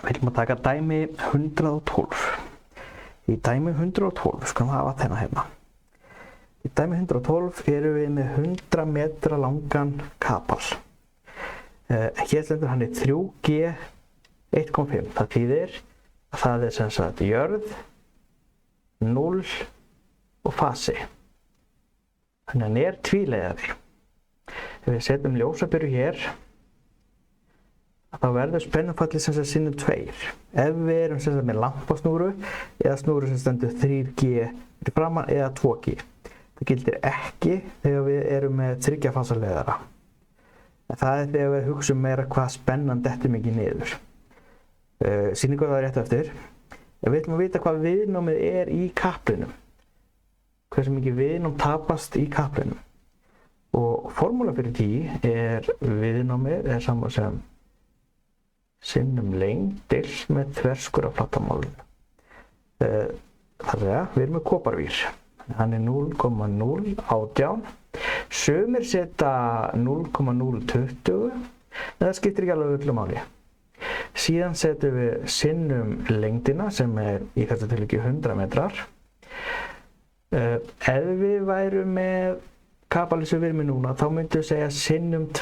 Við ætlum að taka dæmi 112. Í dæmi 112 skulum hafa þennan hérna. Í dæmi 112 erum við með 100 metra langan kapal. Hér stendur hann í 3G 1,5. Það þýðir að það er sem sagt jörð, 0 og fasi. Þannig að hann er tvíleiðari. Ef við setjum ljósaperu hér, þá verður spennufallið sem sagt sinnum 2. Ef við erum sem sagt með lampasnúru eða snúru sem stendur 3G fyrir framan eða 2G. Það gildir ekki þegar við erum með 3 fasa leiðara. En það er þegar við hugsum meira hvað spennan dettur mikið niður. Sýningu það rétt eftir. Ef við ætlum að vita hvað viðnámið er í kaplinum, hversu mikið viðnám tapast í kaplinum. Og formúla fyrir því er viðnámið er sama sem sinnum lengd deilt með þverskurðarflatarmálinu. Þannig að við erum með koparvír. Hann er 0,018. Sumir setja 0,020 en það skiptir ekki alveg öllu máli. Síðan setjum við sinnum lengdina sem er í þetta tilviki 100 metrar. Ef við værum með kapalinn sem við erum með núna, þá myndum við segja sinnum 2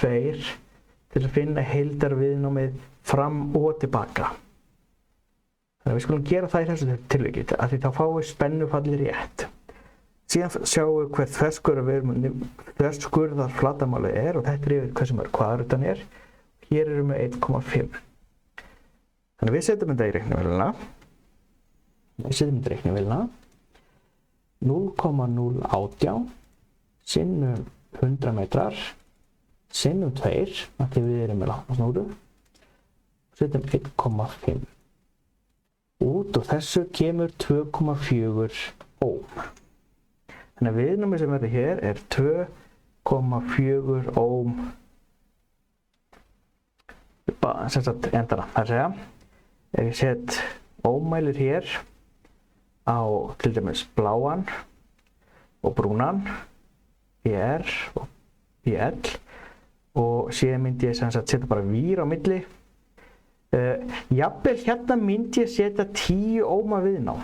til að finna heildarviðnámið fram og tilbaka. Þannig að við skulum gera það í þessu tilviki, af því þá fáum við spennufallið rétt. Síðan sjáum við hvert þverskurðarflatarmálið er og þetta er yfir hversu mörg kvadratmetra er. Hér erum við 1,5. Þannig að við setjum þetta í reiknivélina. 0,018 sinnum 100 metrar sinnum 2, af því við erum með lampasnúru. Setjum 1,5. Út og þessu kemur 2,4 ohm. Þannig að viðnámið sem verður hér er 2,4 ohm. Sem sagt endana. Það er að segja, ef ég set ohmmælir hér á til dæmis bláan og brúnan, BR og BL, og síðan myndi ég sem sagt setja bara vír á milli. Jafnvel hérna myndi ég setja 10 ohma viðnám.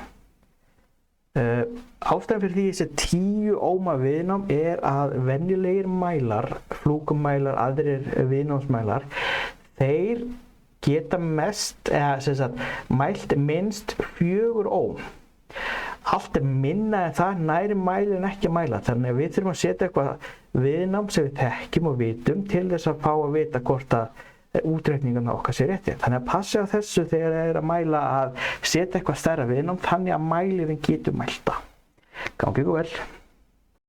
Ástæðan fyrir því ég set 10 ohma viðnám er að venjulegir mælar, flúkummælar, aðrir viðnámsmælar, þeir geta mest, eða sem sagt, mælt minnst 4 ohm. Allt er minna en það næri mælirinn ekki að mæla, þannig að við þurfum að setja eitthvað viðnám sem við þekkjum og vitum til þess að fá að vita hvort að útreikningarna okkar sé rétti. Þannig að passa á þessu þegar það er að mæla að setja eitthvað stærra viðnám þannig að mælirinn getur mælta. Gangi ykkur vel.